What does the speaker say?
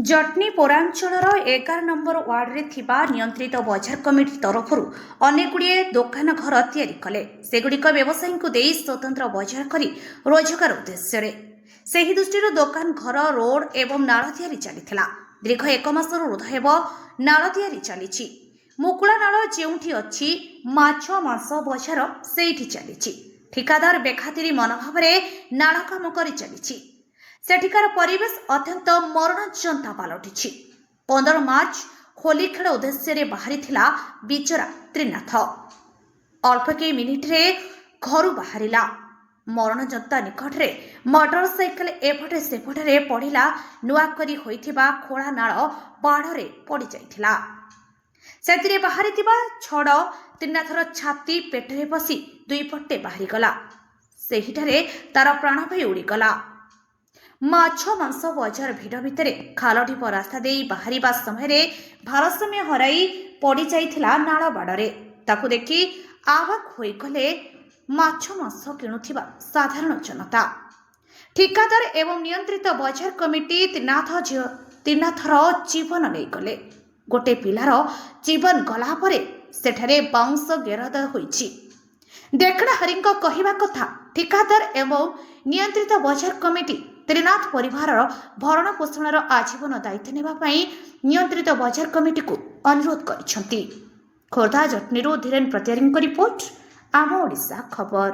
Jatni पौरांचलर 11 number Warde थिबा नियंत्रित बजार कमिटी तरफ अनेक गुड़िए दोकान घर तैयारी कले सेगुड़िक व्यवसायी को दे स्वतंत्र बजार करी रोजगार उद्देश्य से ही दृष्टि दोकान घर रोड एवं नाल तैयारी चली दीर्घ 1 मासर रुध हेब नाल तैयारी चली मुकुला नाल जेउठी अच्छी माछ मांस बजार सेठी चली ठिकादार बेखातिरी मनोभाव नाल काम करी चली सेठिकार परिवेश अत्यंत मरणजंता पलटि 15 मार्च होली खेल उद्देश्य बाहरी बिचरा त्रिनाथ अल्प के मिनिट रे घर बाहरिला मरणजंता निकट में मोटरसाइकेल एपटे सेपटे पड़ा नुआकरी होइथिबा खोला नाल बाढ़ पड़ जाइथिला से बाहरी छड़ त्रिनाथर छाती पेटरे पशि दुई पटे बाहरी गला सेहिठारे तार प्राण भई उड़ीगला माछ मांस बजार भिड़ भितर खालढीप रास्ता दे बाहर समय भारसाम्य हराई पड़ जाइथिला नाल बाड़े ताकू देखि आवाक होइगले माछ मांस किणुथिबा साधारण जनता ठिकादार एवं नियंत्रित बजार कमिटी त्रिनाथर जीवन नहीं गले गोटे पिलार जीवन गला परे सेठारे बाउंस गेरद होइछि देखड़ा हरिंग कहिबा कथा ठिकादार एवं नियंत्रित बजार कमिटी त्रिनाथ परिवार भरण पोषण आजीवन दायित्व नेबाई नियंत्रित बजार कमिटी को अनुरोध करिसेंती। खोर्धा जटनी धीरेन प्रतिहारी रिपोर्ट आम ओडिशा खबर।